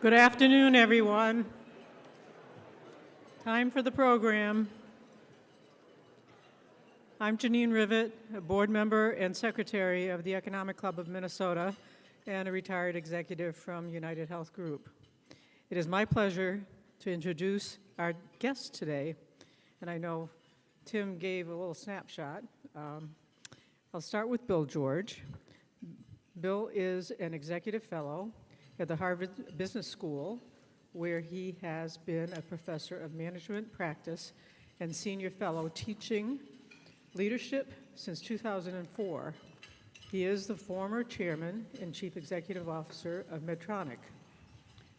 Good afternoon, everyone. Time for the program. I'm Janine Rivet, a board member and secretary of the Economic Club of Minnesota and a retired executive from United Health Group. It is my pleasure to introduce our guest today, and I know Tim gave a little snapshot. I'll start with Bill George. Bill is an executive fellow at the Harvard Business School, where he has been a professor of management practice and senior fellow teaching leadership since 2004. He is the former chairman and chief executive officer of Medtronic.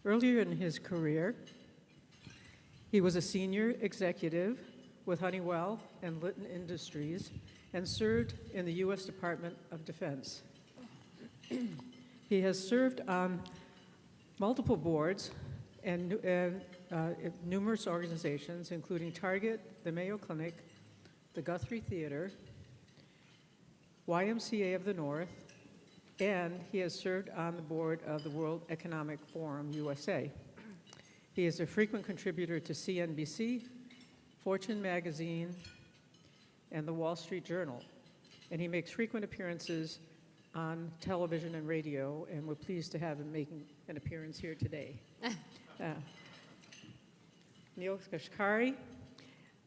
Earlier in his career, he was a senior executive with Honeywell and Litton Industries and served in the U.S. Department of Defense. He has served on multiple boards and numerous organizations, including Target, the Mayo Clinic, the Guthrie Theater, YMCA of the North, and he has served on the board of the World Economic Forum USA. He is a frequent contributor to CNBC, Fortune magazine, and the Wall Street Journal, and he makes frequent appearances on television and radio, and we're pleased to have him making an appearance here today. Neel Kashkari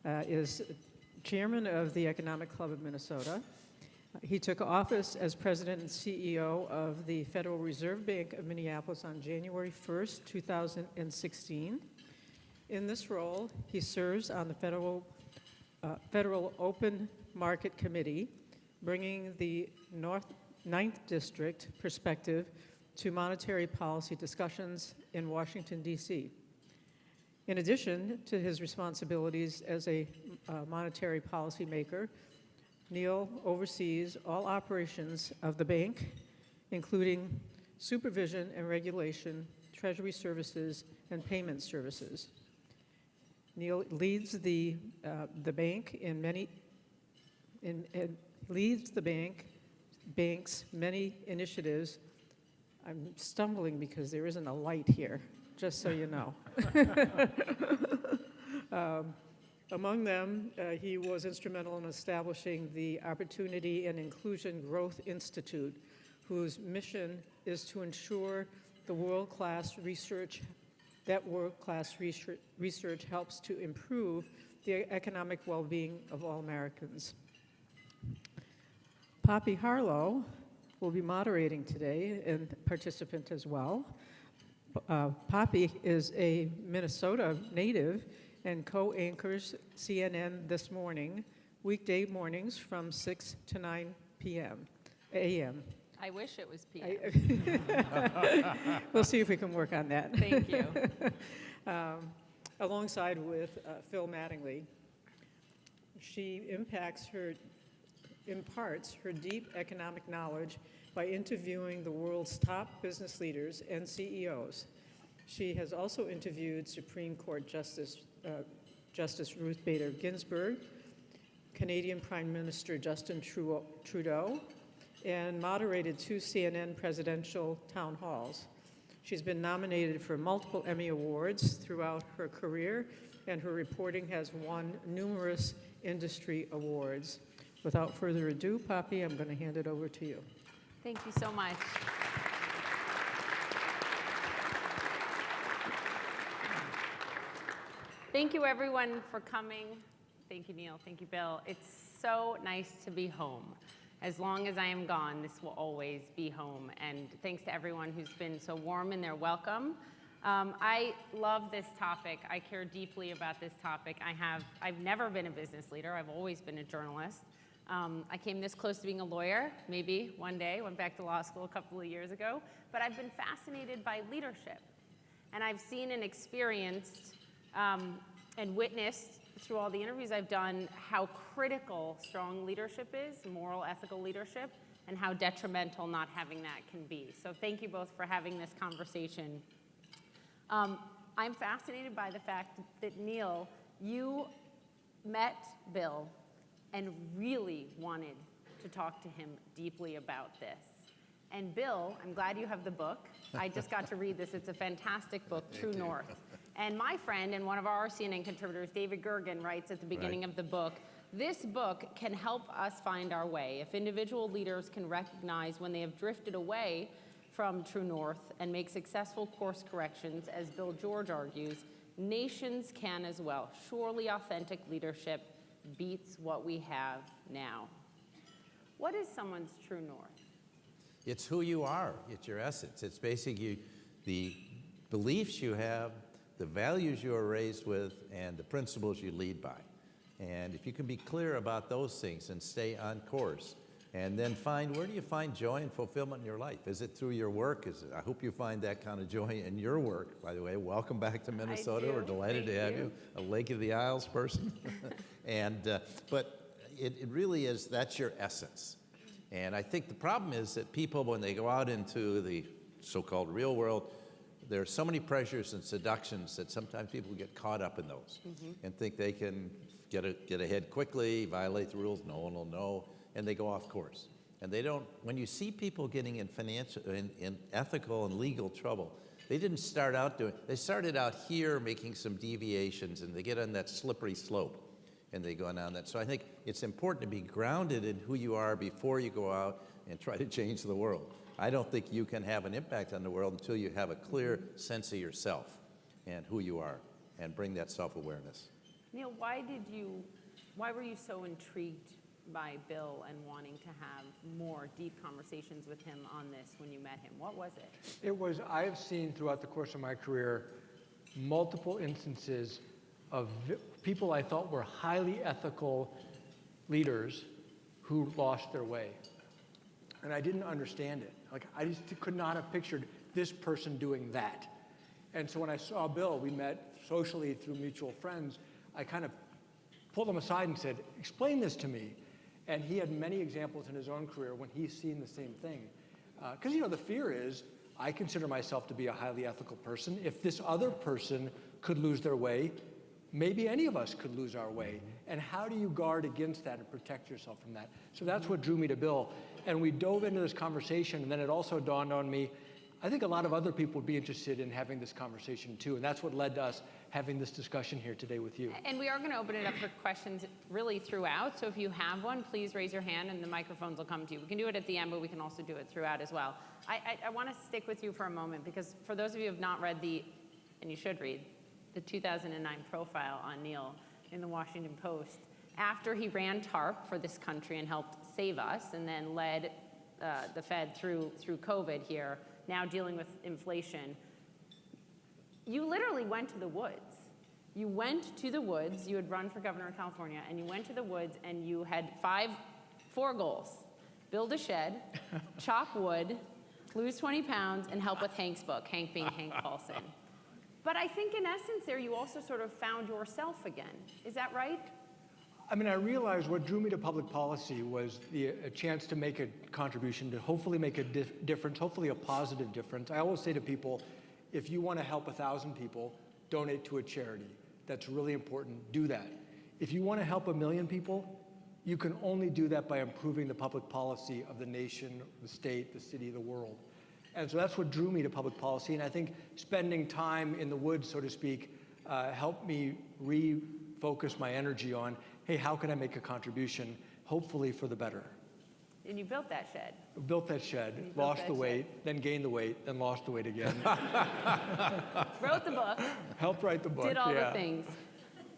is chairman of the Economic Club of Minnesota. He took office as president and CEO of the Federal Reserve Bank of Minneapolis on January 1st, 2016. In this role, he serves on the Federal Open Market Committee, bringing the Ninth District perspective to monetary policy discussions in Washington, D.C. In addition to his responsibilities as a monetary policymaker, Neel oversees all operations of the bank, including supervision and regulation, treasury services, and payment services. Neel leads the bank leads the bank's many initiatives. I'm stumbling because there isn't a light here, just so you know. Among them, he was instrumental in establishing the Opportunity and Inclusion Growth Institute, whose mission is to ensure world-class research helps to improve the economic well-being of all Americans. Poppy Harlow will be moderating today and participant as well. Poppy is a Minnesota native and co-anchors CNN This Morning, weekday mornings from 6 to 9 a.m. I wish it was p.m. We'll see if we can work on that. Thank you. Alongside with Phil Mattingly. She imparts her deep economic knowledge by interviewing the world's top business leaders and CEOs. She has also interviewed Supreme Court Justice Ruth Bader Ginsburg, Canadian Prime Minister Justin Trudeau, and moderated 2 CNN presidential town halls. She's been nominated for multiple Emmy Awards throughout her career, and her reporting has won numerous industry awards. Without further ado, Poppy, I'm going to hand it over to you. Thank you so much. Thank you, everyone, for coming. Thank you, Neel. Thank you, Bill. It's so nice to be home. As long as I am gone, this will always be home. And thanks to everyone who's been so warm in their welcome. I love this topic. I care deeply about this topic. I've never been a business leader. I've always been a journalist. I came this close to being a lawyer, maybe one day, went back to law school a couple of years ago, but I've been fascinated by leadership. And I've seen and experienced and witnessed through all the interviews I've done how critical strong leadership is, moral, ethical leadership, and how detrimental not having that can be. So thank you both for having this conversation. I'm fascinated by the fact that, Neel, you met Bill and really wanted to talk to him deeply about this. And Bill, I'm glad you have the book. I just got to read this. It's a fantastic book, True North. And my friend and one of our CNN contributors, David Gergen, writes at the beginning of the book, this book can help us find our way. If individual leaders can recognize when they have drifted away from True North and make successful course corrections, as Bill George argues, nations can as well. Surely authentic leadership beats what we have now. What is someone's true north? It's who you are. It's your essence. It's basically the beliefs you have, the values you are raised with, and the principles you lead by. And if you can be clear about those things and stay on course, and then find, where do you find joy and fulfillment in your life? Is it through your work? I hope you find that kind of joy in your work. By the way, welcome back to Minnesota. We're delighted to have you, a Lake of the Isles person. But it really is, that's your essence. And I think the problem is that people, when they go out into the so-called real world, there are so many pressures and seductions that sometimes people get caught up in those and think they can get ahead quickly, violate the rules, no one will know, and they go off course. And they don't, when you see people getting in in ethical and legal trouble, they didn't start out they started out here making some deviations, and they get on that slippery slope, and they go down that. So I think it's important to be grounded in who you are before you go out and try to change the world. I don't think you can have an impact on the world until you have a clear sense of yourself and who you are, and bring that self-awareness. Neel, why were you so intrigued by Bill and wanting to have more deep conversations with him on this when you met him? What was it? I have seen throughout the course of my career multiple instances of people I thought were highly ethical leaders who lost their way. And I didn't understand it. Like, I just could not have pictured this person doing that. And so when I saw Bill, we met socially through mutual friends, I kind of pulled him aside and said, explain this to me. And he had many examples in his own career when he's seen the same thing. Because, the fear is, I consider myself to be a highly ethical person. If this other person could lose their way, maybe any of us could lose our way. And how do you guard against that and protect yourself from that? So that's what drew me to Bill. And we dove into this conversation, and then it also dawned on me, I think a lot of other people would be interested in having this conversation too. And that's what led to us having this discussion here today with you. And we are going to open it up for questions really throughout. So if you have one, please raise your hand and the microphones will come to you. We can do it at the end, but we can also do it throughout as well. I want to stick with you for a moment, because for those of you who have not read and you should read, the 2009 profile on Neel in the Washington Post, after he ran TARP for this country and helped save us, and then led the Fed through COVID here, now dealing with inflation, you literally went to the woods. You went to the woods, you had run for governor of California, and you went to the woods and you had four goals. Build a shed, chop wood, lose 20 pounds, and help with Hank's book, Hank being Hank Paulson. But I think in essence there you also sort of found yourself again. Is that right? I mean, I realized what drew me to public policy was a chance to make a contribution, to hopefully make a difference, hopefully a positive difference. I always say to people, if you want to help 1,000 people, donate to a charity. That's really important. Do that. If you want to help 1 million people, you can only do that by improving the public policy of the nation, the state, the city, the world. And so that's what drew me to public policy. And I think spending time in the woods, so to speak, helped me refocus my energy on, hey, how can I make a contribution, hopefully for the better? And you built that shed. Built that shed, lost the weight, then gained the weight, then lost the weight again. Wrote the book. Helped write the book, Did all the things.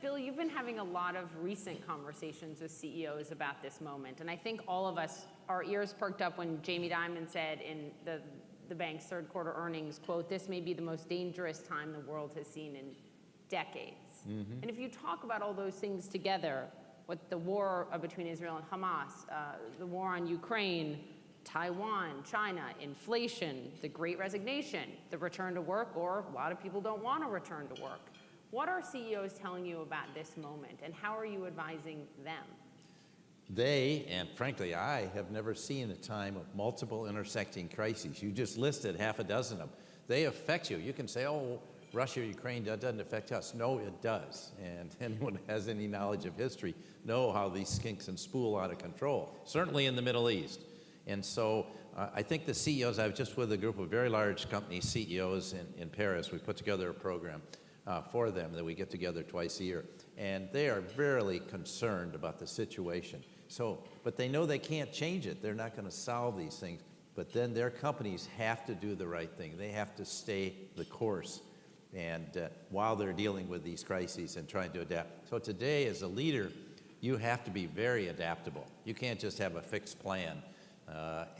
Bill, you've been having a lot of recent conversations with CEOs about this moment. And I think all of us, our ears perked up when Jamie Dimon said in the bank's third quarter earnings, quote, "This may be the most dangerous time the world has seen in decades." And if you talk about all those things together, what the war between Israel and Hamas, the war on Ukraine, Taiwan, China, inflation, the Great Resignation, the return to work, or a lot of people don't want to return to work. What are CEOs telling you about this moment, and how are you advising them? They, and frankly I, have never seen a time of multiple intersecting crises. You just listed half a dozen of them. They affect you. You can say, oh, Russia, Ukraine, that doesn't affect us. No, it does. And anyone who has any knowledge of history know how these skinks and spool out of control, certainly in the Middle East. And so I think the CEOs, I was just with a group of very large company CEOs in Paris. We put together a program for them that we get together twice a year. And they are very concerned about the situation. So, but they know they can't change it. They're not going to solve these things. But then their companies have to do the right thing. They have to stay the course. And while they're dealing with these crises and trying to adapt. So today, as a leader, you have to be very adaptable. You can't just have a fixed plan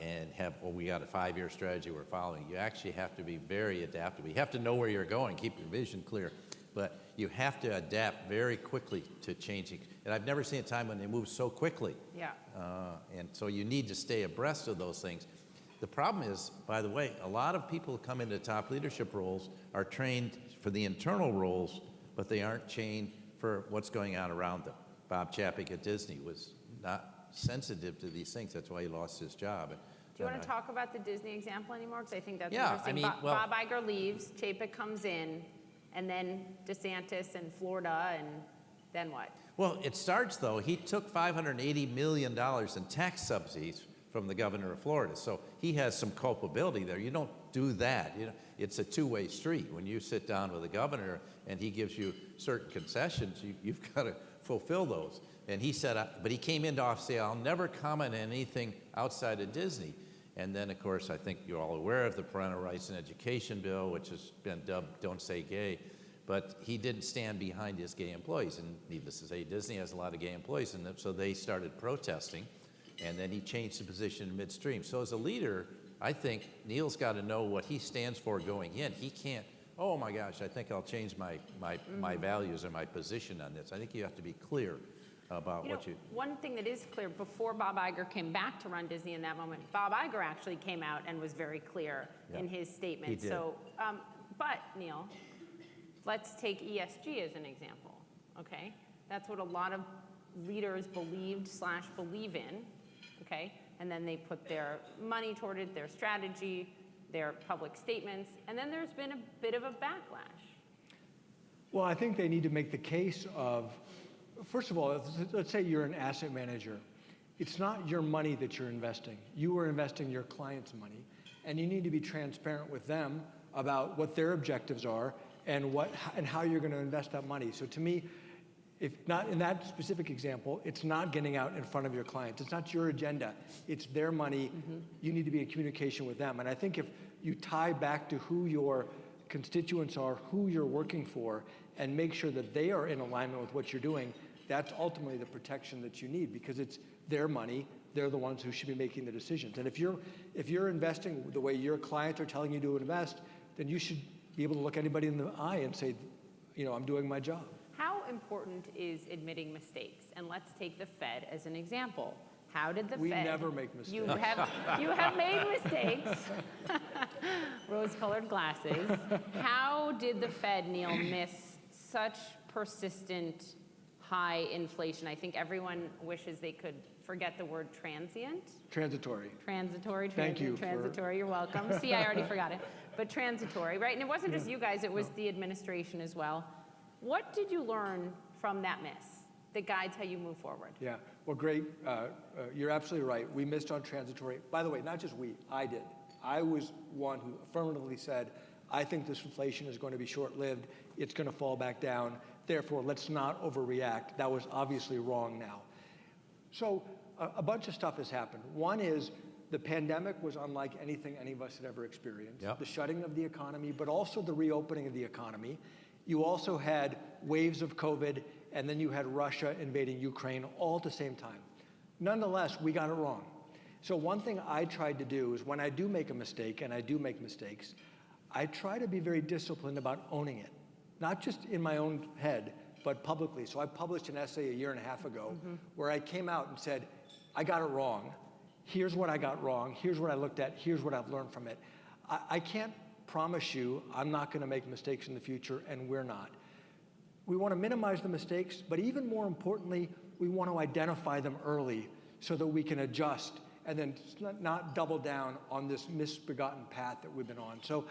and have, well, we got a 5-year strategy we're following. You actually have to be very adaptable. You have to know where you're going, keep your vision clear. But you have to adapt very quickly to changing. And I've never seen a time when they move so quickly. Yeah. And so you need to stay abreast of those things. The problem is, by the way, a lot of people who come into top leadership roles are trained for the internal roles, but they aren't trained for what's going on around them. Bob Chapek at Disney was not sensitive to these things. That's why he lost his job. Do you want to talk about the Disney example anymore? Because I think that's Yeah, interesting. I mean, well, Bob Iger leaves, Chapek comes in, and then DeSantis and Florida, and then what? Well, it starts, though, he took $580 million in tax subsidies from the governor of Florida. So he has some culpability there. You don't do that. You know, it's a two-way street. When you sit down with the governor and he gives you certain concessions, you've got to fulfill those. And he said, but he came into office saying, I'll never comment on anything outside of Disney. And then, of course, I think you're all aware of the Parental Rights and Education Bill, which has been dubbed Don't Say Gay. But he didn't stand behind his gay employees. And needless to say, Disney has a lot of gay employees, and so they started protesting. And then he changed the position in midstream. So as a leader, I think Neel's got to know what he stands for going in. He can't, oh my gosh, I think I'll change my values or my position on this. I think you have to be clear about what you... One thing that is clear, before Bob Iger came back to run Disney in that moment, Bob Iger actually came out and was very clear in his statement. He did. So, but Neel, let's take ESG as an example, okay? That's what a lot of leaders believed/believe in. Okay, and then they put their money toward it, their strategy, their public statements, and then there's been a bit of a backlash. Well, I think they need to make the case of, first of all, let's say you're an asset manager. It's not your money that you're investing. You are investing your client's money, and you need to be transparent with them about what their objectives are and how you're going to invest that money. So to me, if not in that specific example, it's not getting out in front of your clients. It's not your agenda. It's their money. You need to be in communication with them. And I think if you tie back to who your constituents are, who you're working for, and make sure that they are in alignment with what you're doing, that's ultimately the protection that you need, because it's their money. They're the ones who should be making the decisions. And if you're investing the way your clients are telling you to invest, then you should be able to look anybody in the eye and say, you know, I'm doing my job. How important is admitting mistakes? And let's take the Fed as an example. How did the Fed... We never make mistakes. You have made mistakes. Rose-colored glasses. How did the Fed, Neel, miss such persistent high inflation? I think everyone wishes they could forget the word transient. Transitory. Transitory. Thank you. Transitory, you're welcome. See, I already forgot it. But transitory, right? And it wasn't just you guys, it was the administration as well. What did you learn from that miss that guides how you move forward? Yeah, well, great. You're absolutely right. We missed on transitory. By the way, not just we, I did. I was one who affirmatively said, I think this inflation is going to be short-lived. It's going to fall back down. Therefore, let's not overreact. That was obviously wrong now. So a bunch of stuff has happened. One is the pandemic was unlike anything any of us had ever experienced. Yep. The shutting of the economy, but also the reopening of the economy. You also had waves of COVID, and then you had Russia invading Ukraine all at the same time. Nonetheless, we got it wrong. So one thing I tried to do is when I do make a mistake, and I do make mistakes, I try to be very disciplined about owning it. Not just in my own head, but publicly. So I published an essay a year and a half ago where I came out and said, I got it wrong. Here's what I got wrong. Here's what I looked at. Here's what I've learned from it. I can't promise you I'm not going to make mistakes in the future, and we're not. We want to minimize the mistakes, but even more importantly, we want to identify them early so that we can adjust and then not double down on this misbegotten path that we've been on. So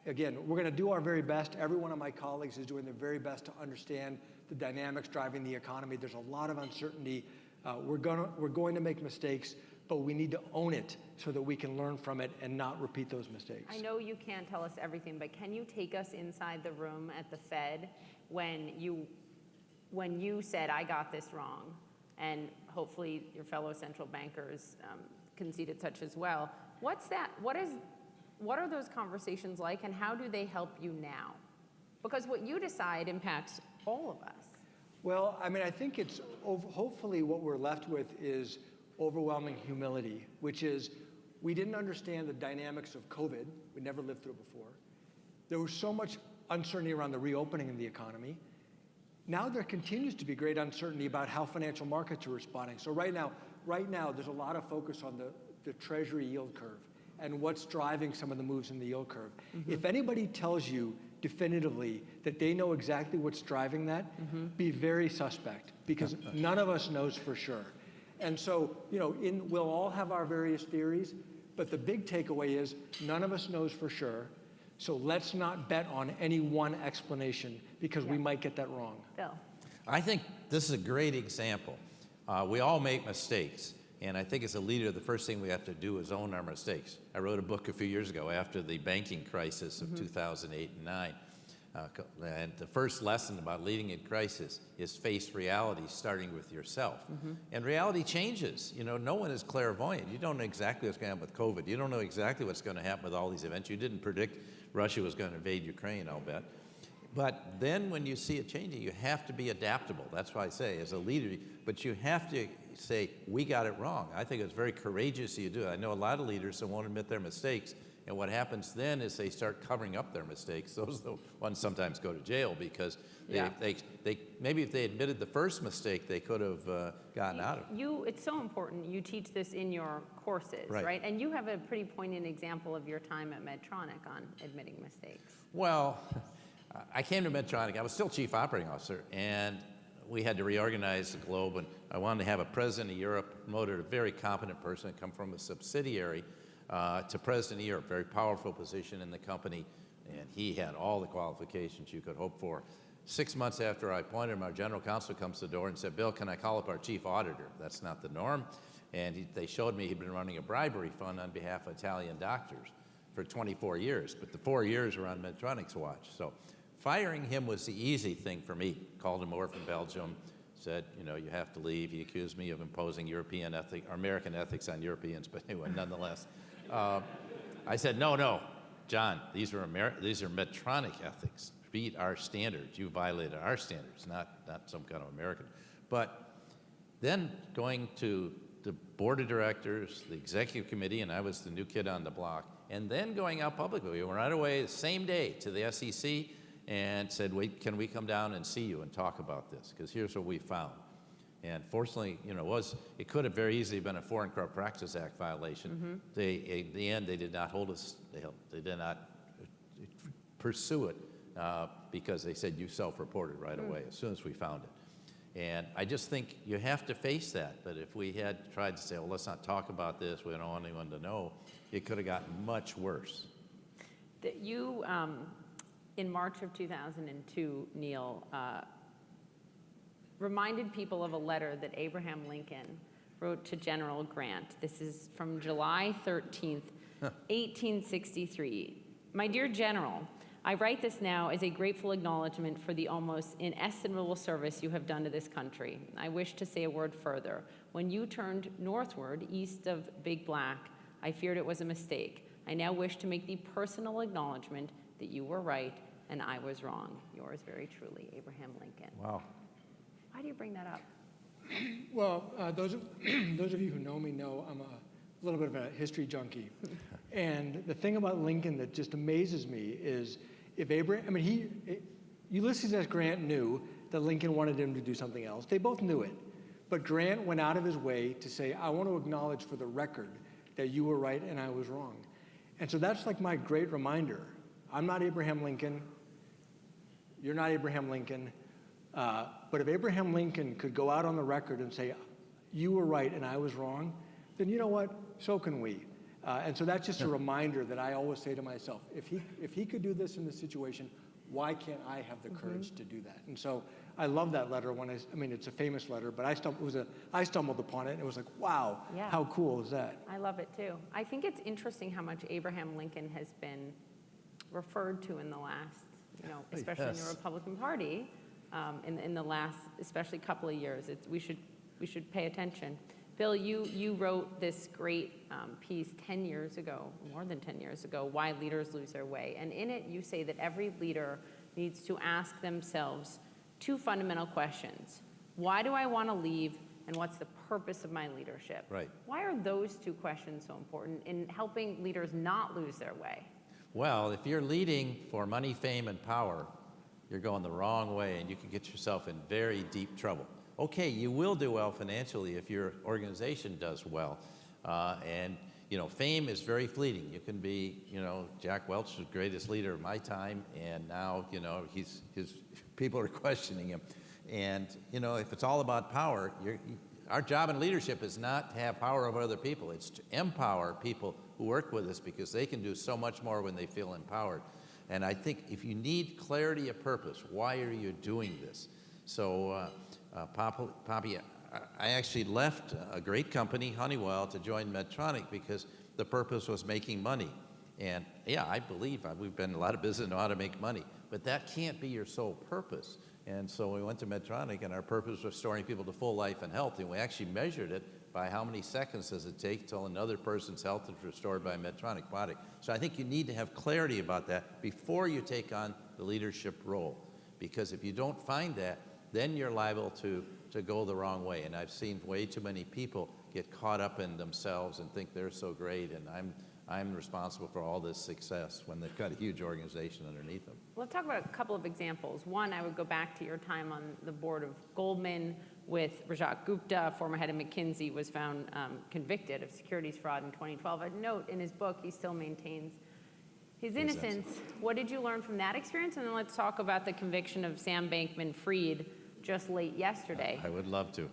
again, we're going to do our very best. Every one of my colleagues is doing their very best to understand the dynamics driving the economy. There's a lot of uncertainty. We're going to make mistakes, but we need to own it so that we can learn from it and not repeat those mistakes. I know you can't tell us everything, but can you take us inside the room at the Fed when you said, I got this wrong, and hopefully your fellow central bankers conceded such as well. What's that? What are those conversations like, and how do they help you now? Because what you decide impacts all of us. Well, I mean, I think it's hopefully what we're left with is overwhelming humility, which is we didn't understand the dynamics of COVID. We never lived through it before. There was so much uncertainty around the reopening of the economy. Now there continues to be great uncertainty about how financial markets are responding. So right now, there's a lot of focus on the Treasury yield curve and what's driving some of the moves in the yield curve. If anybody tells you definitively that they know exactly what's driving that, be very suspect, because none of us knows for sure. And so, we'll all have our various theories, but the big takeaway is none of us knows for sure. So let's not bet on any one explanation, because we might get that wrong. Bill. I think this is a great example. We all make mistakes, and I think as a leader, the first thing we have to do is own our mistakes. I wrote a book a few years ago after the banking crisis of 2008 and 9. And the first lesson about leading in crisis is face reality, starting with yourself. And reality changes. No one is clairvoyant. You don't know exactly what's going to happen with COVID. You don't know exactly what's going to happen with all these events. You didn't predict Russia was going to invade Ukraine, I'll bet. But then when you see it changing, you have to be adaptable. That's why I say, as a leader, but you have to say, we got it wrong. I think it's very courageous that you do it. I know a lot of leaders that won't admit their mistakes. And what happens then is they start covering up their mistakes. Those are the ones sometimes go to jail because they maybe if they admitted the first mistake, they could have gotten out of it. It's so important. You teach this in your courses, right? And you have a pretty poignant example of your time at Medtronic on admitting mistakes. Well, I came to Medtronic. I was still chief operating officer, and we had to reorganize the globe. And I wanted to have a president of Europe, promoted a very competent person, come from a subsidiary. To president of Europe, very powerful position in the company, and he had all the qualifications you could hope for. 6 months after I appointed him, our general counsel comes to the door and said, Bill, can I call up our chief auditor? That's not the norm. And they showed me he'd been running a bribery fund on behalf of Italian doctors for 24 years, but the 4 years were on Medtronic's watch. So firing him was the easy thing for me. Called him over from Belgium, said, you have to leave. He accused me of imposing European ethics, or American ethics on Europeans, but anyway, nonetheless. I said, no, John, these are Medtronic ethics. Beat our standards. You violated our standards, not some kind of American. But then going to the board of directors, the executive committee, and I was the new kid on the block, and then going out publicly. We went right away the same day to the SEC and said, wait, can we come down and see you and talk about this? Because here's what we found. And fortunately, it could have very easily been a Foreign Corrupt Practices Act violation. In the end, they did not hold us. They did not pursue it because they said you self-reported right away as soon as we found it. And I just think you have to face that. But if we had tried to say, well, let's not talk about this, we don't want anyone to know, it could have gotten much worse. You, in March of 2002, Neel, reminded people of a letter that Abraham Lincoln wrote to General Grant. This is from July 13th, 1863. My dear General, I write this now as a grateful acknowledgement for the almost inestimable service you have done to this country. I wish to say a word further. When you turned northward, east of Big Black, I feared it was a mistake. I now wish to make the personal acknowledgement that you were right and I was wrong. Yours very truly, Abraham Lincoln. Wow. Why do you bring that up? Well, those of you who know me know I'm a little bit of a history junkie. And the thing about Lincoln that just amazes me is Ulysses S. Grant knew that Lincoln wanted him to do something else. They both knew it. But Grant went out of his way to say, I want to acknowledge for the record that you were right and I was wrong. And so that's like my great reminder. I'm not Abraham Lincoln. You're not Abraham Lincoln. But if Abraham Lincoln could go out on the record and say, you were right and I was wrong, then you know what? So can we. And so that's just a reminder that I always say to myself, if he could do this in this situation, why can't I have the courage to do that? And so I love that letter when I mean, it's a famous letter, but I stumbled upon it and it was like, wow, Yeah. how cool is that? I love it too. I think it's interesting how much Abraham Lincoln has been referred to in the last, especially in the Yes. Republican Party, in the last, especially couple of years. We should pay attention. Bill, you wrote this great piece 10 years ago, more than 10 years ago, Why Leaders Lose Their Way. And in it, you say that every leader needs to ask themselves two fundamental questions. Why do I want to leave, and what's the purpose of my leadership? Right. Why are those two questions so important in helping leaders not lose their way? Well, if you're leading for money, fame, and power, you're going the wrong way, and you can get yourself in very deep trouble. Okay, you will do well financially if your organization does well. And, fame is very fleeting. You can be, Jack Welch was the greatest leader of my time, and now, his people are questioning him. And, if it's all about power, our job in leadership is not to have power over other people. It's to empower people who work with us because they can do so much more when they feel empowered. And I think if you need clarity of purpose, why are you doing this? So, Poppy, I actually left a great company, Honeywell, to join Medtronic because the purpose was making money. And yeah, I believe we've been in a lot of business and know how to make money, but that can't be your sole purpose. And so we went to Medtronic, and our purpose was restoring people to full life and health, and we actually measured it by how many seconds does it take till another person's health is restored by a Medtronic product. So I think you need to have clarity about that before you take on the leadership role, because if you don't find that, then you're liable to go the wrong way. And I've seen way too many people get caught up in themselves and think they're so great, and I'm responsible for all this success when they've got a huge organization underneath them. Let's talk about a couple of examples. One, I would go back to your time on the board of Goldman with Rajat Gupta, former head of McKinsey, was found convicted of securities fraud in 2012. I'd note in his book, he still maintains his innocence. What did you learn from that experience? And then let's talk about the conviction of Sam Bankman-Fried just late yesterday. I would love to.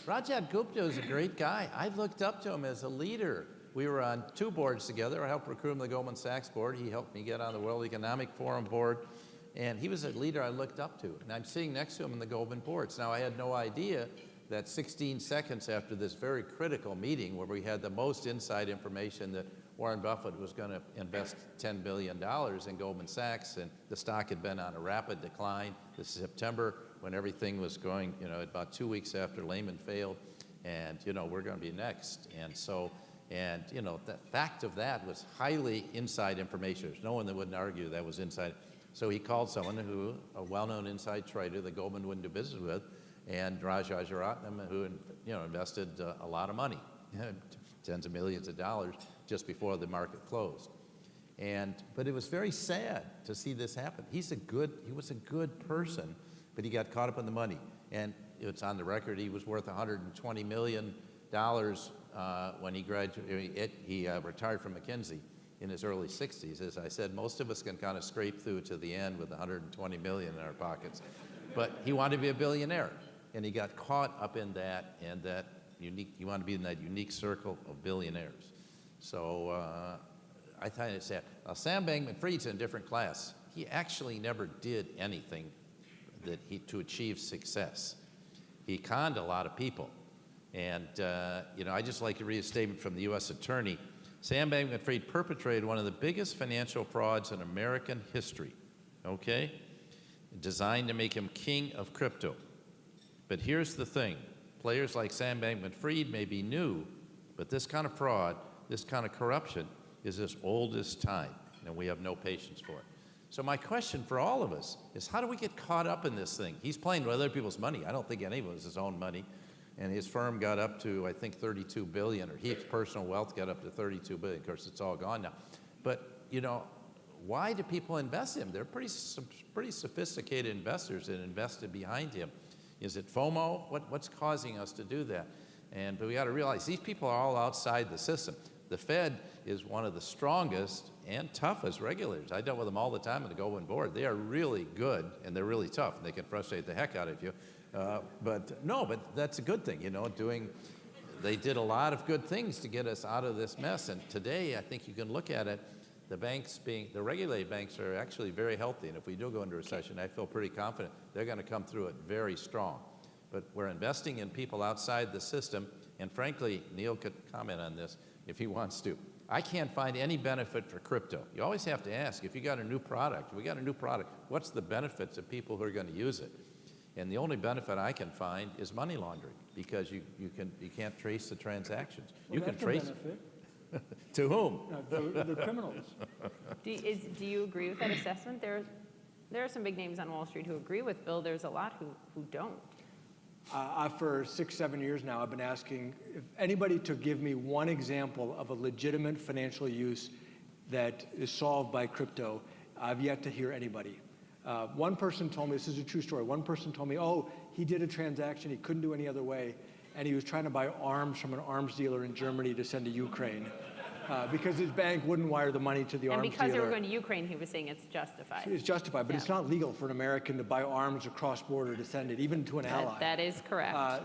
Rajat Gupta was a great guy. I looked up to him as a leader. We were on two boards together. I helped recruit him to the Goldman Sachs board. He helped me get on the World Economic Forum board. And he was a leader I looked up to. And I'm sitting next to him in the Goldman boards. Now, I had no idea that 16 seconds after this very critical meeting where we had the most inside information that Warren Buffett was going to invest $10 billion in Goldman Sachs, and the stock had been on a rapid decline. This is September, when everything was going, about 2 weeks after Lehman failed, and, we're going to be next. And so, the fact of that was highly inside information. There's no one that wouldn't argue that was inside. So he called someone a well-known inside trader that Goldman wouldn't do business with, and Rajaratnam, who, invested a lot of money, tens of millions of dollars, just before the market closed. But it was very sad to see this happen. He was a good person, but he got caught up in the money. And it's on the record, he was worth $120 million when he graduated. He retired from McKinsey in his early 60s. As I said, most of us can kind of scrape through to the end with $120 million in our pockets. But he wanted to be a billionaire, and he got caught up in that, and he wanted to be in that unique circle of billionaires. So I find it sad. Now, Sam Bankman-Fried's in a different class. He actually never did anything to achieve success. He conned a lot of people. And, I just like to read a statement from the U.S. Attorney. Sam Bankman-Fried perpetrated one of the biggest financial frauds in American history, okay? Designed to make him king of crypto. But here's the thing. Players like Sam Bankman-Fried may be new, but this kind of fraud, this kind of corruption is as old as time, and we have no patience for it. So my question for all of us is, how do we get caught up in this thing? He's playing with other people's money. I don't think any of it was his own money. And his firm got up to, I think, $32 billion, or his personal wealth got up to $32 billion. Of course, it's all gone now. But, why do people invest in him? They're pretty sophisticated investors that invested behind him. Is it FOMO? What's causing us to do that? But we got to realize these people are all outside the system. The Fed is one of the strongest and toughest regulators. I dealt with them all the time on the Goldman board. They are really good, and they're really tough, and they can frustrate the heck out of you. But that's a good thing, they did a lot of good things to get us out of this mess. And today, I think you can look at it, the regulated banks are actually very healthy, and if we do go into recession, I feel pretty confident they're going to come through it very strong. But we're investing in people outside the system, and frankly, Neel could comment on this if he wants to. I can't find any benefit for crypto. You always have to ask, if we got a new product, what's the benefits of people who are going to use it? And the only benefit I can find is money laundering, because you can't trace the transactions. Well, you can that's a trace benefit. to whom? The criminals. Do you agree with that assessment? There are some big names on Wall Street who agree with Bill. There's a lot who don't. For 6-7 years now, I've been asking if anybody to give me one example of a legitimate financial use that is solved by crypto. I've yet to hear anybody. One person told me, this is a true story, one person told me, oh, he did a transaction he couldn't do any other way, and he was trying to buy arms from an arms dealer in Germany to send to Ukraine. Because his bank wouldn't wire the money to the arms dealer. And because they were going to Ukraine, he was saying it's justified. It's justified, but it's not legal for an American to buy arms across border to send it, even to an ally. That is correct. I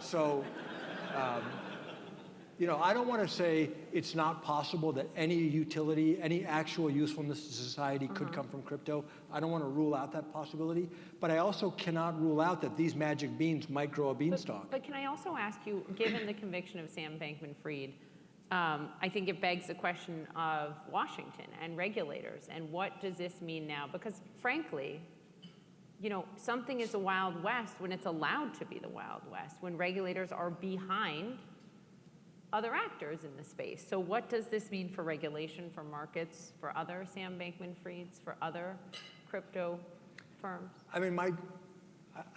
don't want to say it's not possible that any utility, any actual usefulness to society could come from crypto. I don't want to rule out that possibility, but I also cannot rule out that these magic beans might grow a beanstalk. But can I also ask you, given the conviction of Sam Bankman-Fried, I think it begs the question of Washington and regulators, and what does this mean now? Because frankly, something is the Wild West when it's allowed to be the Wild West, when regulators are behind other actors in the space. So what does this mean for regulation, for markets, for other Sam Bankman-Frieds, for other crypto firms? I mean,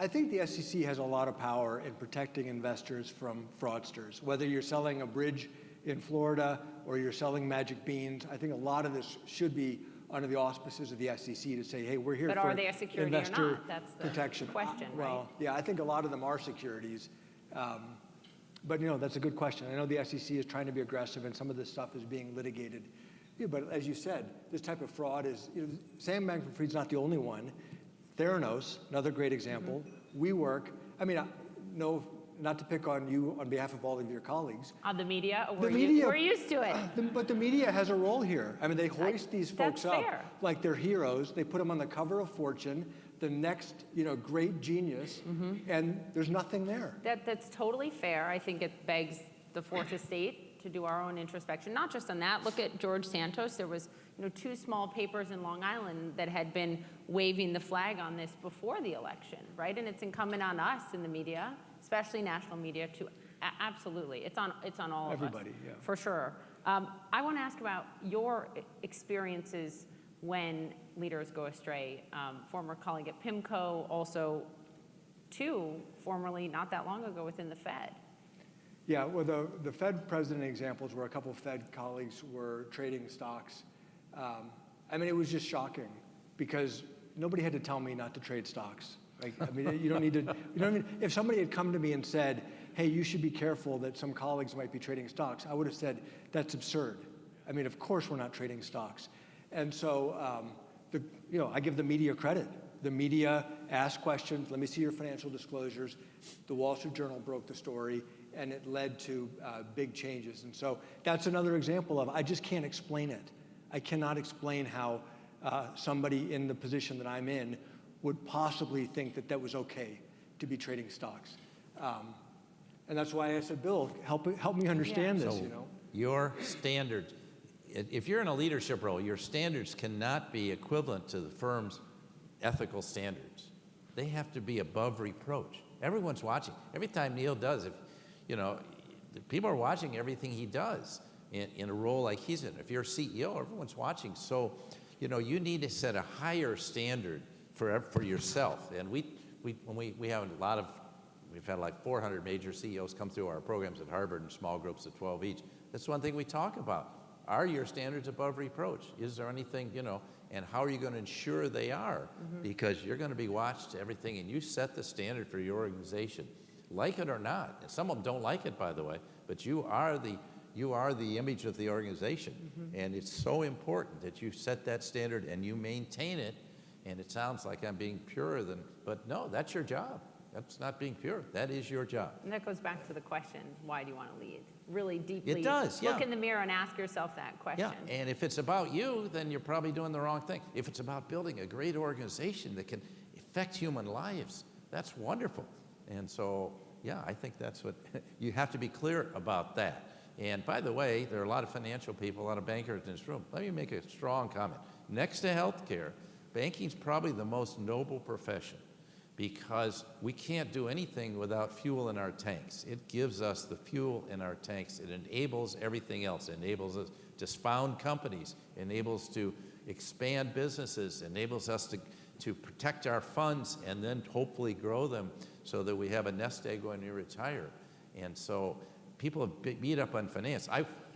I think the SEC has a lot of power in protecting investors from fraudsters. Whether you're selling a bridge in Florida or you're selling magic beans, I think a lot of this should be under the auspices of the SEC to say, hey, we're here But for are they a security or investor not? That's the protection. question, right? Well, yeah, I think a lot of them are securities. But that's a good question. I know the SEC is trying to be aggressive, and some of this stuff is being litigated. Yeah, but as you said, this type of fraud is, Sam Bankman-Fried's not the only one. Theranos, another great example. WeWork, not to pick on you on behalf of all of your colleagues. On the media? The media, we're used to it. But the media has a role here. I mean, they hoist these folks that's up fair. like they're heroes. They put them on the cover of Fortune, the next, great genius, and there's nothing there. That's totally fair. I think it begs the Fourth Estate to do our own introspection. Not just on that. Look at George Santos. There was 2 small papers in Long Island that had been waving the flag on this before the election, right? And it's incumbent on us in the media, especially national media, to absolutely. It's on all of us. Everybody, yeah. For sure. I want to ask about your experiences when leaders go astray. Former colleague at PIMCO, also formerly not that long ago within the Fed. Yeah, well, the Fed president examples where a couple of Fed colleagues were trading stocks. It was just shocking because nobody had to tell me not to trade stocks. You don't need to, if somebody had come to me and said, hey, you should be careful that some colleagues might be trading stocks, I would have said, that's absurd. Of course we're not trading stocks. And so, I give the media credit. The media asked questions, let me see your financial disclosures. The Wall Street Journal broke the story, and it led to big changes. And so that's another example of, I just can't explain it. I cannot explain how somebody in the position that I'm in would possibly think that that was okay to be trading stocks. And that's why I said, Bill, help me understand this, Your standards, if you're in a leadership role, your standards cannot be equivalent to the firm's ethical standards. They have to be above reproach. Everyone's watching. Every time Neel does, people are watching everything he does in a role like he's in. If you're CEO, everyone's watching. So, you need to set a higher standard for yourself. And we have we've had like 400 major CEOs come through our programs at Harvard in small groups of 12 each. That's one thing we talk about. Are your standards above reproach? Is there anything, and how are you going to ensure they are? Because you're going to be watched everything, and you set the standard for your organization, like it or not. And some of them don't like it, by the way, but you are the image of the organization. And it's so important that you set that standard and you maintain it. And it sounds like I'm being purer but no, that's your job. That's not being pure. That is your job. And that goes back to the question, why do you want to lead? Really deeply It does, yeah. look in the mirror and ask yourself that question. Yeah, and if it's about you, then you're probably doing the wrong thing. If it's about building a great organization that can affect human lives, that's wonderful. And so, yeah, I think that's what, you have to be clear about that. And by the way, there are a lot of financial people, a lot of bankers in this room. Let me make a strong comment. Next to healthcare, banking's probably the most noble profession, because we can't do anything without fuel in our tanks. It gives us the fuel in our tanks. It enables everything else. It enables us to found companies, enables to expand businesses, enables us to protect our funds and then hopefully grow them so that we have a nest egg when we retire. And so people have beat up on finance.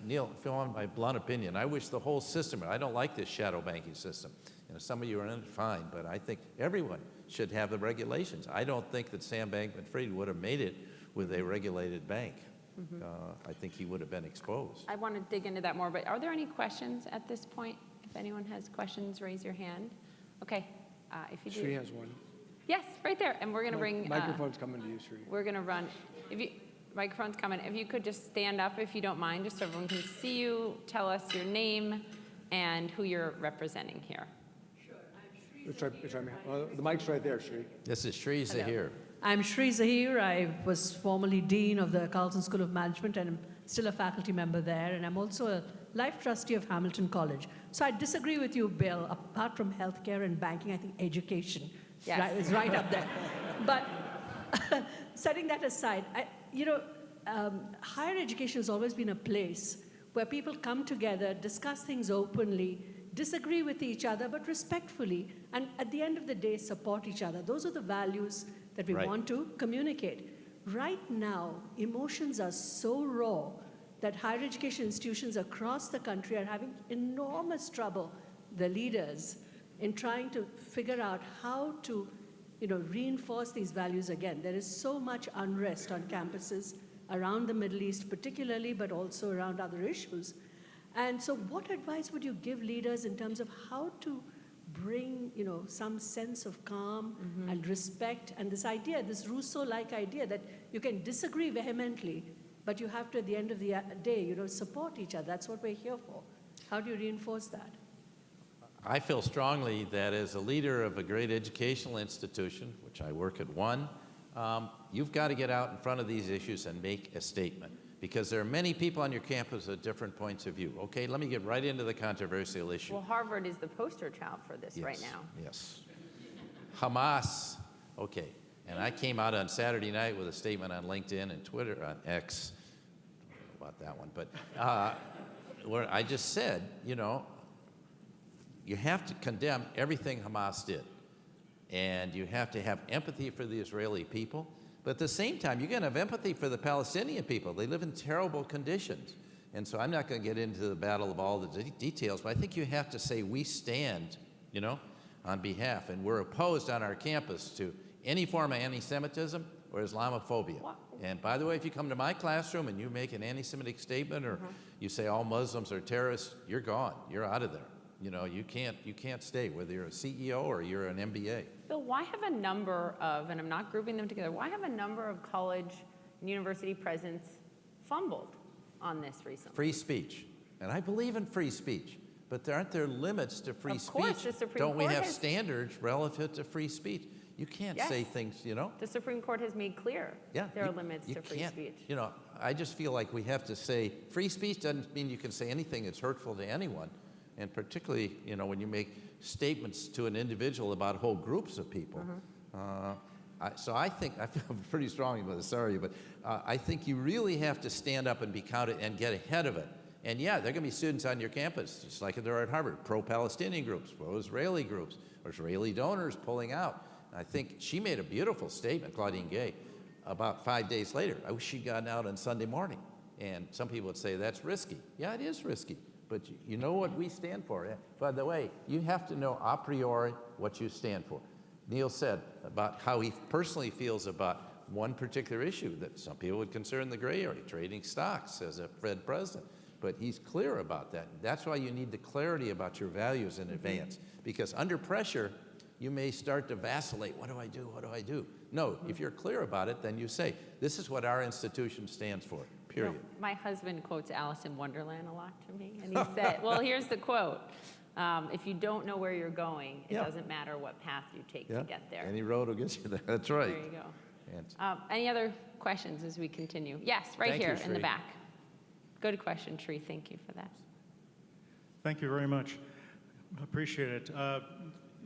Neil, if you want my blunt opinion, I wish the whole system, I don't like this shadow banking system. You know, some of you are in it, fine, but I think everyone should have the regulations. I don't think that Sam Bankman-Fried would have made it with a regulated bank. I think he would have been exposed. I want to dig into that more, but are there any questions at this point? If anyone has questions, raise your hand. Okay, if you do. Sri has one. Yes, right there, and we're going to bring. Microphone's coming to you, Sri. We're going to run. Microphone's coming. If you could just stand up, if you don't mind, just so everyone can see you. Tell us your name and who you're representing here. It's right, the mic's right there, Sri. This is Sri Zahir. I'm Sri Zahir. I was formerly Dean of the Carlson School of Management, and I'm still a faculty member there. And I'm also a life trustee of Hamilton College. So I disagree with you, Bill. Apart from healthcare and banking, I think education is right up there. But setting that aside, higher education has always been a place where people come together, discuss things openly, disagree with each other, but respectfully, and at the end of the day, support each other. Those are the values that we want to communicate. Right now, emotions are so raw that higher education institutions across the country are having enormous trouble, the leaders, in trying to figure out how to reinforce these values again. There is so much unrest on campuses around the Middle East particularly, but also around other issues. And so what advice would you give leaders in terms of how to bring, some sense of calm and respect, and this idea, this Rousseau-like idea that you can disagree vehemently, but you have to, at the end of the day, support each other. That's what we're here for. How do you reinforce that? I feel strongly that as a leader of a great educational institution, which I work at one, you've got to get out in front of these issues and make a statement, because there are many people on your campus with different points of view. Okay, let me get right into the controversial issue. Well, Harvard is the poster child for this right now. Yes. Hamas, okay. And I came out on Saturday night with a statement on LinkedIn and Twitter, on X, I don't know about that one, but where I just said, you have to condemn everything Hamas did. And you have to have empathy for the Israeli people. But at the same time, you're going to have empathy for the Palestinian people. They live in terrible conditions. And so I'm not going to get into the battle of all the details, but I think you have to say we stand, on behalf. And we're opposed on our campus to any form of anti-Semitism or Islamophobia. Wow. And by the way, if you come to my classroom and you make an anti-Semitic statement or you say all Muslims are terrorists, you're gone. You're out of there. You can't stay, whether you're a CEO or you're an MBA. Bill, why have a number of, and I'm not grouping them together, why have a number of college and university presidents fumbled on this recently? Free speech. And I believe in free speech, but aren't there limits to free speech? Of course, the Supreme Don't we Court have has standards relative to free speech? You can't say things, The Supreme Court has made clear there are limits to free speech. I just feel like we have to say free speech doesn't mean you can say anything that's hurtful to anyone. And particularly, when you make statements to an individual about whole groups of people. So I think, I feel pretty strongly about this, sorry, but I think you really have to stand up and be counted and get ahead of it. And yeah, there are going to be students on your campus, just like there are at Harvard, pro-Palestinian groups, pro-Israeli groups, or Israeli donors pulling out. I think she made a beautiful statement, Claudine Gay, about 5 days later. I wish she'd gotten out on Sunday morning. And some people would say that's risky. Yeah, it is risky. But you know what we stand for. By the way, you have to know a priori what you stand for. Neel said about how he personally feels about one particular issue that some people would consider in the gray area, trading stocks as a Fed president. But he's clear about that. That's why you need the clarity about your values in advance. Because under pressure, you may start to vacillate. What do I do? What do I do? No, if you're clear about it, then you say, this is what our institution stands for, period. My husband quotes Alice in Wonderland a lot to me, and he said, well, here's the quote. If you don't know where you're going, it doesn't matter what path you take to get there. Any road will get you there. That's right. There you go. And Any other questions as we continue? Yes, right Thank here you, in the Sri. back. Good question, Sri. Thank you for that. Thank you very much. Appreciate it.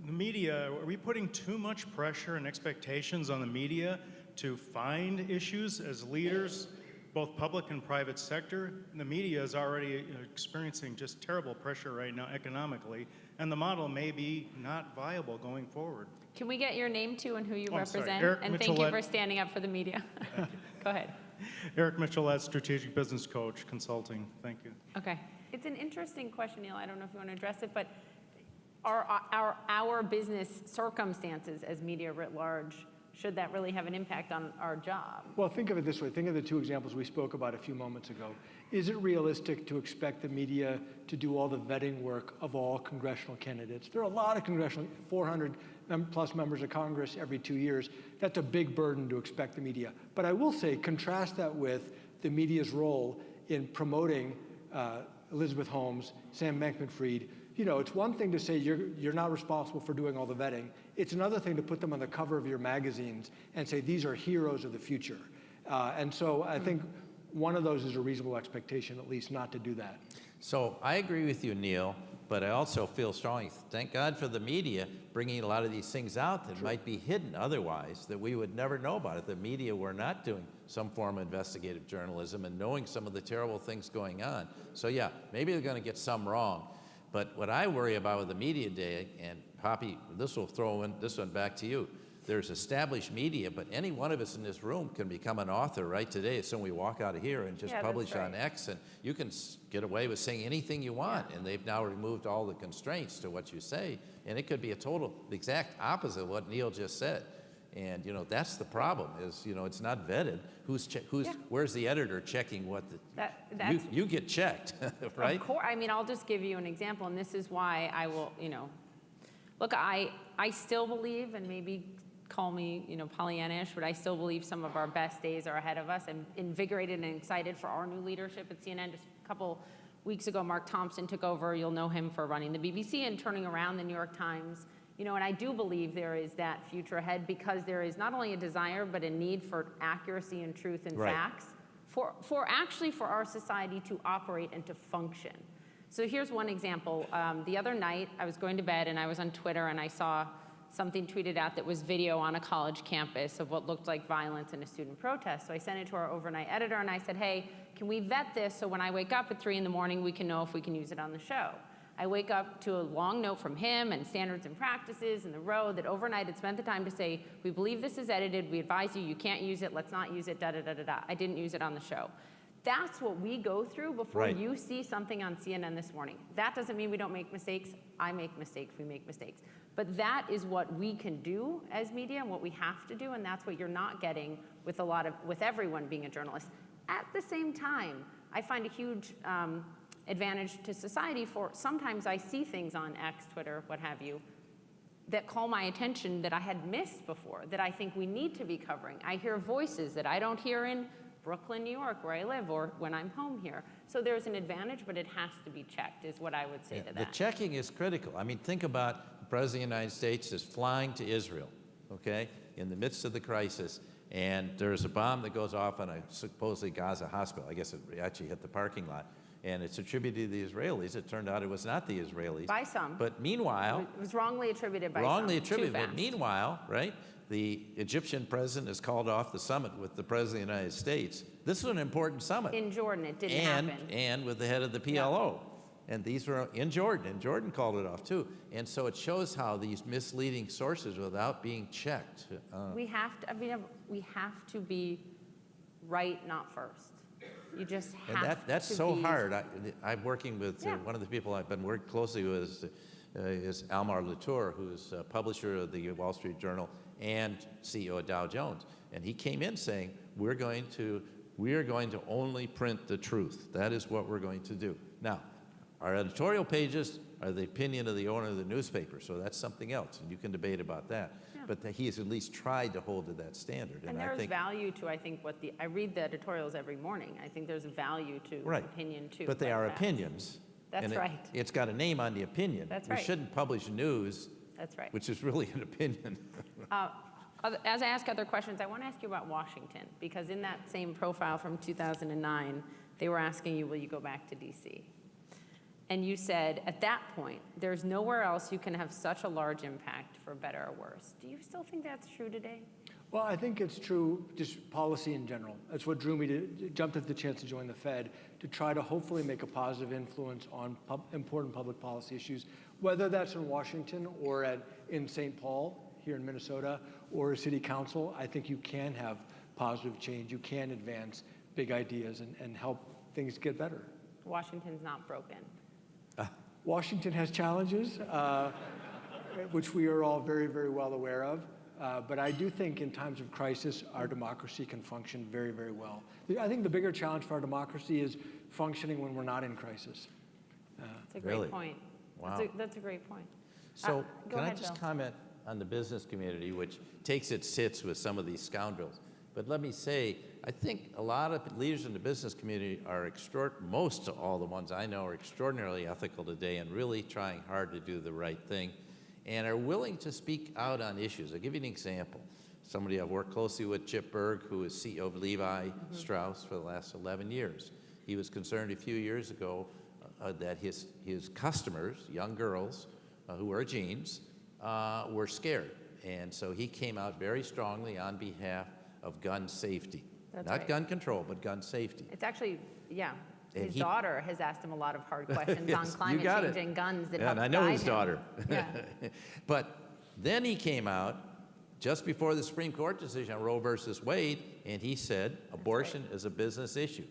The media, are we putting too much pressure and expectations on the media to find issues as leaders, both public and private sector? The media is already experiencing just terrible pressure right now economically, and the model may be not viable going forward. Can we get your name too and who you I'm sorry. represent? Eric And thank you Mitchell for standing up for the media. Go ahead. Eric Mitchell, as Strategic Business Coach Consulting. Thank you. Okay. It's an interesting question, Neil. I don't know if you want to address it, but are our business circumstances as media writ large, should that really have an impact on our job? Well, think of it this way. Think of the two examples we spoke about a few moments ago. Is it realistic to expect the media to do all the vetting work of all congressional candidates? There are a lot of congressional, 400 plus members of Congress every 2 years. That's a big burden to expect the media. But I will say, contrast that with the media's role in promoting Elizabeth Holmes, Sam Bankman-Fried. You know, it's one thing to say you're not responsible for doing all the vetting. It's another thing to put them on the cover of your magazines and say these are heroes of the future. And so I think one of those is a reasonable expectation, at least, not to do that. So I agree with you, Neil, but I also feel strongly, thank God for the media bringing a lot of these things out that might be hidden otherwise, that we would never know about it. The media were not doing some form of investigative journalism and knowing some of the terrible things going on. So yeah, maybe they're going to get some wrong. But what I worry about with the media day, and Poppy, this will throw in this one back to you. There's established media, but any one of us in this room can become an author right today as soon as we walk out of here and just publish on X, and you can get away with saying anything you want, and they've now removed all the constraints to what you say, and it could be a total, the exact opposite of what Neil just said. And, you know, that's the problem is, you know, it's not vetted. Where's the editor checking what the, you get checked, right? Of course. I mean, I'll just give you an example, and this is why I will, you know, look, I still believe, and maybe call me, you know, Pollyannish, but I still believe some of our best days are ahead of us. I'm invigorated and excited for our new leadership at CNN. Just a couple weeks ago, Mark Thompson took over. You'll know him for running the BBC and turning around the New York Times. You know, and I do believe there is that future ahead because there is not only a desire, but a need for accuracy and truth and facts for our society to operate and to function. So here's one example. The other night, I was going to bed and I was on Twitter and I saw something tweeted out that was video on a college campus of what looked like violence in a student protest. So I sent it to our overnight editor and I said, hey, can we vet this so when I wake up at 3 in the morning, we can know if we can use it on the show? I wake up to a long note from him and standards and practices and the road that overnight had spent the time to say, we believe this is edited, we advise you, you can't use it, let's not use it, da-da-da-da-da. I didn't use it on the show. That's what we go through before you see something on CNN this morning. That doesn't mean we don't make mistakes. I make mistakes, we make mistakes. But that is what we can do as media and what we have to do, and that's what you're not getting with with everyone being a journalist. At the same time, I find a huge advantage to society for sometimes I see things on X, Twitter, what have you, that call my attention that I had missed before, that I think we need to be covering. I hear voices that I don't hear in Brooklyn, New York, where I live, or when I'm home here. So there's an advantage, but it has to be checked, is what I would say to that. The checking is critical. I mean, think about the President of the United States is flying to Israel, okay, in the midst of the crisis, and there's a bomb that goes off on a supposedly Gaza hospital. I guess it actually hit the parking lot. And it's attributed to the Israelis. It turned out it was not the Israelis. By some. But meanwhile... It was wrongly attributed by some. Wrongly attributed. Too But fast. meanwhile, right, the Egyptian president has called off the summit with the President of the United States. This is an important summit. In Jordan, it didn't happen. And with the head of the PLO. And these were in Jordan, and Jordan called it off too. And so it shows how these misleading sources, without being checked... we have to, I mean, we have to be right, not first. You just have and that's to so be hard. I'm working with one of the people I've been working closely with is Almar Latour, who's a publisher of the Wall Street Journal and CEO of Dow Jones. And he came in saying, we are going to only print the truth. That is what we're going to do. Now, our editorial pages or the opinion of the owner of the newspaper. So that's something else, and you can debate about that. Yeah. But that he has at least tried to hold to that standard. And I there's think, value to, I think, I read the editorials every morning. I think there's value to right. opinion too. But they are that. opinions. That's and right. It's got a name on the opinion. That's We right. shouldn't publish news, That's right. which is really an opinion. As I ask other questions, I want to ask you about Washington, because in that same profile from 2009, they were asking you, will you go back to DC? And you said, at that point, there's nowhere else you can have such a large impact, for better or worse. Do you still think that's true today? Well, I think it's true, just policy in general. That's what drew me to jump at the chance to join the Fed, to try to hopefully make a positive influence on important public policy issues, whether that's in Washington or in St. Paul, here in Minnesota, or City Council. I think you can have positive change. You can advance big ideas and help things get better. Washington's not broken. Washington has challenges, which we are all very, very well aware of. But I do think in times of crisis, our democracy can function very, very well. I think the bigger challenge for our democracy is functioning when we're not in crisis. That's a great Really? point. Wow. That's a great point. So Go can I ahead, just Bill. comment on the business community, which takes its hits with some of these scoundrels. But let me say, I think a lot of leaders in the business community are most of all the ones I know are extraordinarily ethical today and really trying hard to do the right thing and are willing to speak out on issues. I'll give you an example. Somebody I've worked closely with, Chip Berg, who is CEO of Levi Strauss for the last 11 years. He was concerned a few years ago that his customers, young girls who wear jeans, were scared. And so he came out very strongly on behalf of gun safety. That's Not right. gun control, but gun safety. It's actually, yeah. And His he- daughter has asked him a lot of hard questions on Yes, you climate got change it. and guns that Yeah, helped and I know guide his him. daughter. Yeah. But then he came out just before the Supreme Court decision on Roe versus Wade, and he said abortion is a business issue.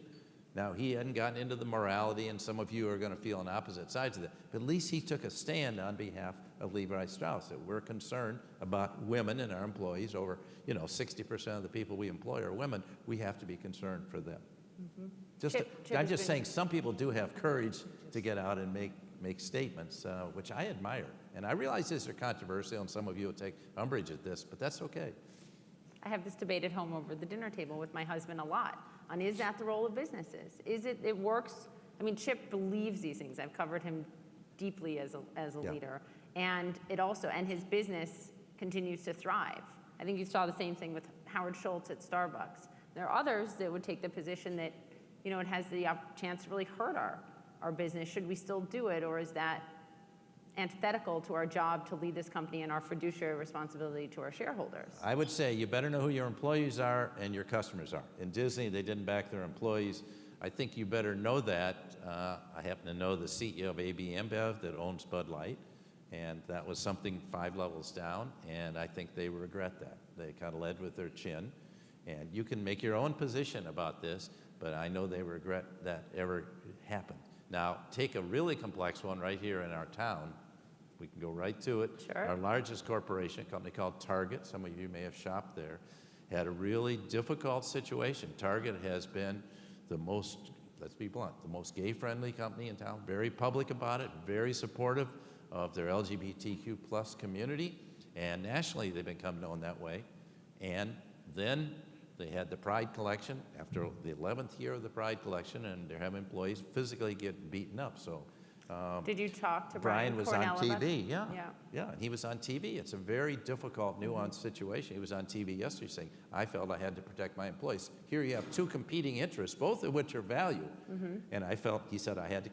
Now, he hadn't gotten into the morality, and some of you are going to feel on opposite sides of that, but at least he took a stand on behalf of Levi Strauss, that we're concerned about women and our employees. Over, 60% of the people we employ are women. We have to be concerned for them. Chip I'm has just been- saying some people do have courage to get out and make statements, which I admire. And I realize these are controversial, and some of you will take umbrage at this, but that's okay. I have this debate at home over the dinner table with my husband a lot on, is that the role of businesses? It works? I mean, Chip believes these things. I've covered him deeply as a Yeah. leader. And his business continues to thrive. I think you saw the same thing with Howard Schultz at Starbucks. There are others that would take the position that, it has the chance to really hurt our business. Should we still do it, or is that antithetical to our job to lead this company and our fiduciary responsibility to our shareholders? I would say you better know who your employees are and your customers are. In Disney, they didn't back their employees. I think you better know that. I happen to know the CEO of AB InBev that owns Bud Light, and that was something 5 levels down, and I think they regret that. They kind of led with their chin, and you can make your own position about this, but I know they regret that ever happened. Now, take a really complex one right here in our town. We can go right to it. Sure. Our largest corporation, a company called Target, some of you may have shopped there, had a really difficult situation. Target has been the most, let's be blunt, the most gay-friendly company in town, very public about it, very supportive of their LGBTQ plus community, and nationally they've become known that way. And then they had the Pride collection after the 11th year of the Pride collection, and they're having employees physically get beaten up. So Did you talk to Brian Brian was Cornell on about TV, that? yeah, and he was on TV. It's a very difficult, nuanced situation. He was on TV yesterday saying, I felt I had to protect my employees. Here you have two competing interests, both of which are valued, and he said, I had to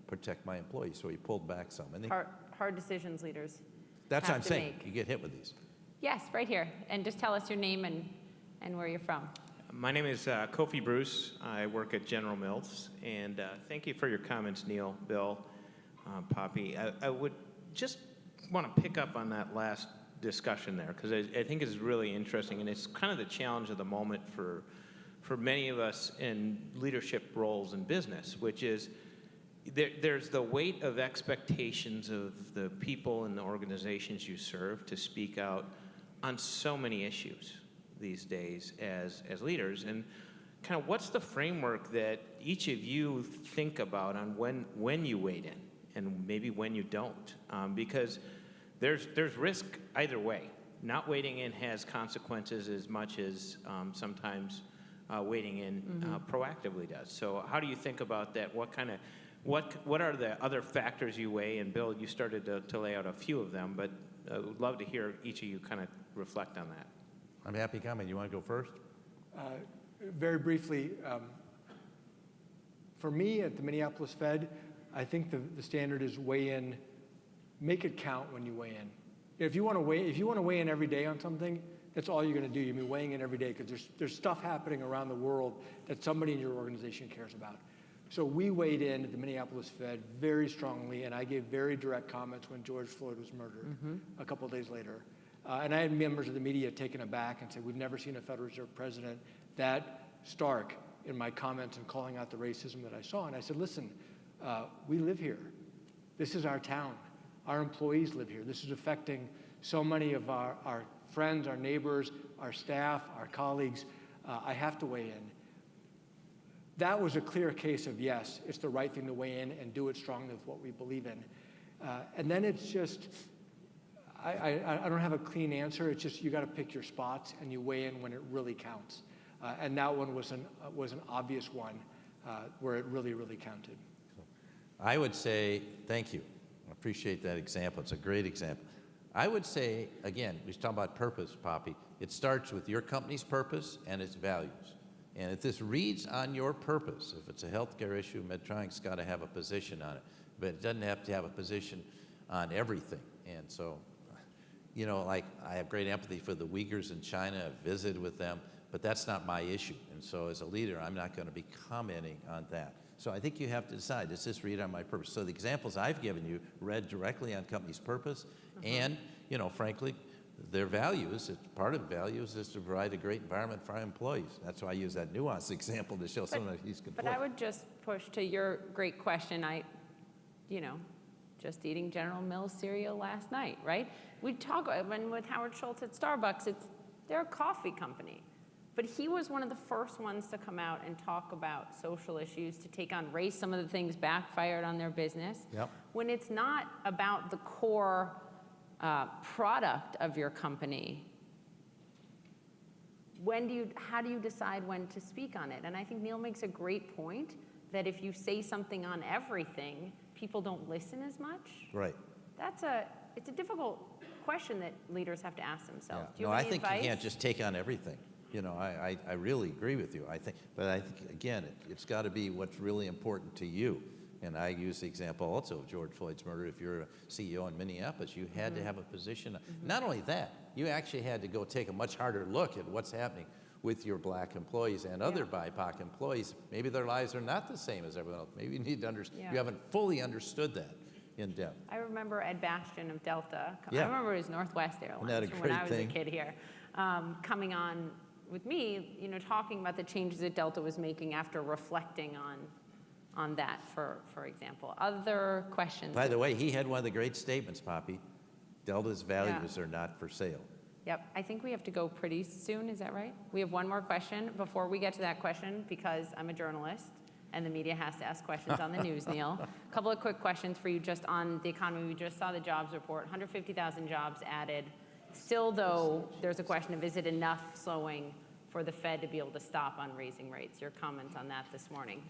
protect my employees, so he pulled back some. And Hard decisions leaders that's what I'm have to saying. make. You get hit with these. Yes, right here. And just tell us your name and where you're from. My name is Kofi Bruce. I work at General Mills. And thank you for your comments, Neil, Bill, Poppy. I would just want to pick up on that last discussion there, because I think it's really interesting. And it's kind of the challenge of the moment for many of us in leadership roles in business, which is there's the weight of expectations of the people and the organizations you serve to speak out on so many issues these days as leaders. And kind of what's the framework that each of you think about on when you weighed in and maybe when you don't, because there's risk either way. Not waiting in has consequences as much as sometimes waiting in proactively does. So how do you think about that? What are the other factors you weigh? And Bill, you started to lay out a few of them, but I would love to hear each of you kind of reflect on that. I'm happy to comment. You want to go first? Very briefly, for me at the Minneapolis Fed, I think the standard is weigh in, make it count when you weigh in. If you want to weigh in every day on something, that's all you're going to do. You'll be weighing in every day because there's stuff happening around the world that somebody in your organization cares about. So we weighed in at the Minneapolis Fed very strongly, and I gave very direct comments when George Floyd was murdered a couple of days later. And I had members of the media taken aback and said, we've never seen a Federal Reserve president that stark in my comments and calling out the racism that I saw. And I said, listen, we live here. This is our town. Our employees live here. This is affecting so many of our friends, our neighbors, our staff, our colleagues. I have to weigh in. That was a clear case of, yes, it's the right thing to weigh in and do it strongly with what we believe in. And then it's just, I don't have a clean answer. It's just you got to pick your spots and you weigh in when it really counts. And that one was an obvious one where it really, really counted. I would say thank you. I appreciate that example. It's a great example. I would say, again, we talk about purpose, Poppy. It starts with your company's purpose and its values. And if this reads on your purpose, if it's a healthcare issue, Medtronic's got to have a position on it. But it doesn't have to have a position on everything. And so, you know, like I have great empathy for the Uyghurs in China. I've visited with them, but that's not my issue. And so as a leader, I'm not going to be commenting on that. So I think you have to decide, does this read on my purpose? So the examples I've given you read directly on company's purpose and, you know, frankly, their values. Part of values is to provide a great environment for our employees. That's why I use that nuanced example to show some of these good But points. I would just push to your great question. Just eating General Mills cereal last night, right? We talk with Howard Schultz at Starbucks, they're a coffee company. But he was one of the first ones to come out and talk about social issues, to take on race. Some of the things backfired on their business. Yep. When it's not about the core product of your company, how do you decide when to speak on it? And I think Neel makes a great point that if you say something on everything, people don't listen as much. Right. It's a difficult question that leaders have to ask themselves. Yeah. Do you No, have I any think advice? you can't just take on everything. You know, I really agree with you. I think, again, it's got to be what's really important to you. And I use the example also of George Floyd's murder. If you're a CEO in Minneapolis, you had to have a position. Not only that, you actually had to go take a much harder look at what's happening with your black employees and other BIPOC employees. Maybe their lives are not the same as everyone else. Maybe you need to understand. You haven't fully understood that in depth. I remember Ed Bastian of Delta. Yeah. I remember it was Northwest Airlines Isn't that a from when I great was thing? a kid here, coming on with me, talking about the changes that Delta was making after reflecting on that, for example. Other questions? By the way, he had one of the great statements, Poppy. Delta's values are not for sale. Yep, I think we have to go pretty soon, is that right? We have one more question before we get to that question, because I'm a journalist and the media has to ask questions on the news, Neel. A couple of quick questions for you just on the economy. We just saw the jobs report, 150,000 jobs added. Still, though, there's a question of, is it enough slowing for the Fed to be able to stop on raising rates? Your comments on that this morning.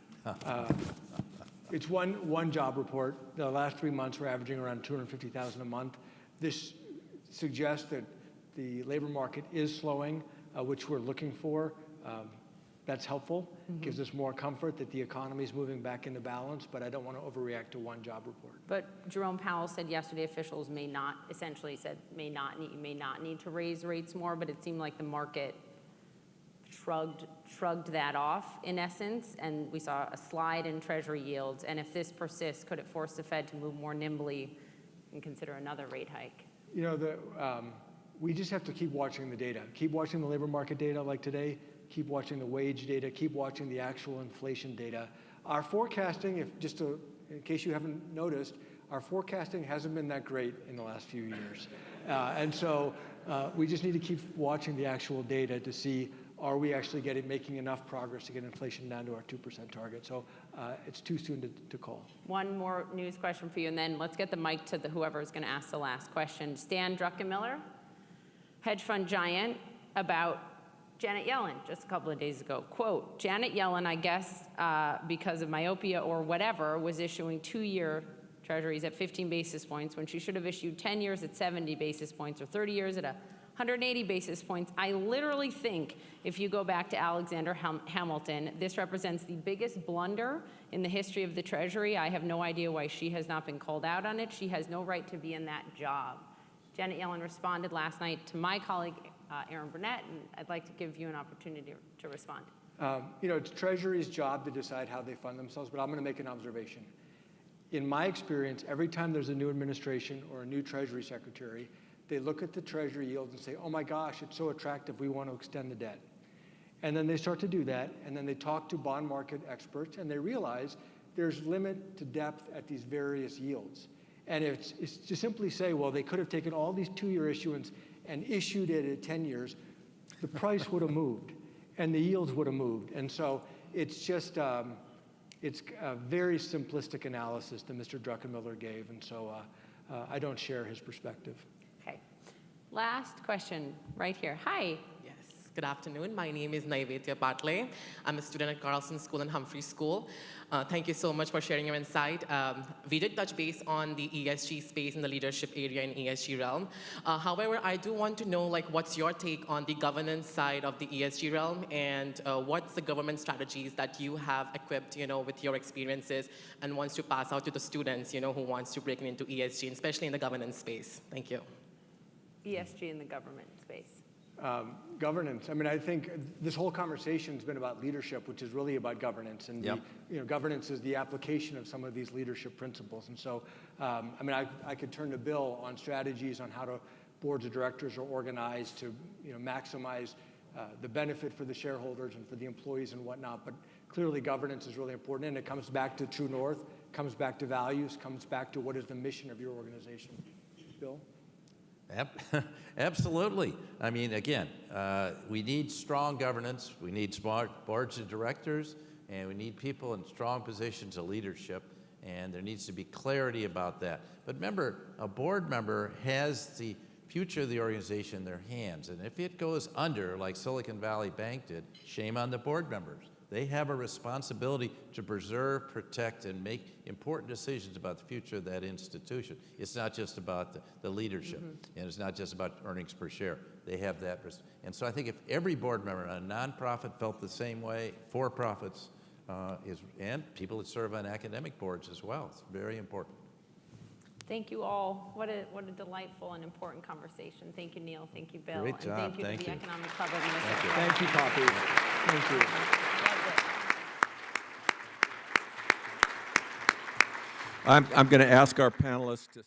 It's one job report. The last 3 months, we're averaging around 250,000 a month. This suggests that the labor market is slowing, which we're looking for. That's helpful. Gives us more comfort that the economy is moving back into balance, but I don't want to overreact to one job report. But Jerome Powell said yesterday officials may not need to raise rates more, but it seemed like the market shrugged that off in essence, and we saw a slide in Treasury yields. And if this persists, could it force the Fed to move more nimbly and consider another rate hike? We just have to keep watching the data. Keep watching the labor market data like today. Keep watching the wage data. Keep watching the actual inflation data. Our forecasting, in case you haven't noticed, our forecasting hasn't been that great in the last few years. And so we just need to keep watching the actual data to see, are we actually making enough progress to get inflation down to our 2% target? So it's too soon to call. One more news question for you, and then let's get the mic to whoever is going to ask the last question. Stan Druckenmiller, hedge fund giant, about Janet Yellen just a couple of days ago. Quote, Janet Yellen, I guess because of myopia or whatever, was issuing 2-year treasuries at 15 basis points when she should have issued 10 years at 70 basis points or 30 years at 180 basis points. I literally think if you go back to Alexander Hamilton, this represents the biggest blunder in the history of the Treasury. I have no idea why she has not been called out on it. She has no right to be in that job. Janet Yellen responded last night to my colleague, Aaron Burnett, and I'd like to give you an opportunity to respond. It's Treasury's job to decide how they fund themselves, but I'm going to make an observation. In my experience, every time there's a new administration or a new Treasury secretary, they look at the Treasury yields and say, oh my gosh, it's so attractive, we want to extend the debt. And then they start to do that, and then they talk to bond market experts, and they realize there's limit to depth at these various yields. And it's to simply say, well, they could have taken all these 2-year issuance and issued it at 10 years, the price would have moved, and the yields would have moved. And so it's just, it's a very simplistic analysis that Mr. Druckenmiller gave, and so I don't share his perspective. Okay. Last question right here. Hi. Yes, good afternoon. My name is Naivedya Patle. I'm a student at Carlson School and Humphrey School. Thank you so much for sharing your insight. We did touch base on the ESG space and the leadership area in ESG realm. However, I do want to know, what's your take on the governance side of the ESG realm, and what's the government strategies that you have equipped, with your experiences and wants to pass out to the students, who wants to break into ESG, especially in the governance space. Thank you. ESG in the government space. Governance. I mean, I think this whole conversation has been about leadership, which is really about governance. And governance is the application of some of these leadership principles. And so, I could turn to Bill on strategies on how boards of directors are organized to, maximize the benefit for the shareholders and for the employees and whatnot. But clearly, governance is really important, and it comes back to true north, comes back to values, comes back to what is the mission of your organization. Bill? Absolutely. I mean, again, we need strong governance, we need smart boards of directors, and we need people in strong positions of leadership, and there needs to be clarity about that. But remember, a board member has the future of the organization in their hands, and if it goes under, like Silicon Valley Bank did, shame on the board members. They have a responsibility to preserve, protect, and make important decisions about the future of that institution. It's not just about the leadership, and it's not just about earnings per share. They have that. And so I think if every board member on a nonprofit felt the same way, for-profits, and people that serve on academic boards as well, it's very important. Thank you all. What a delightful and important conversation. Thank you, Neel. Thank you, Bill. Great and job. thank you Thank to the you. Economic Club of Minnesota. Thank you, Poppy. Thank you. Loved it. I'm going to ask our panelists to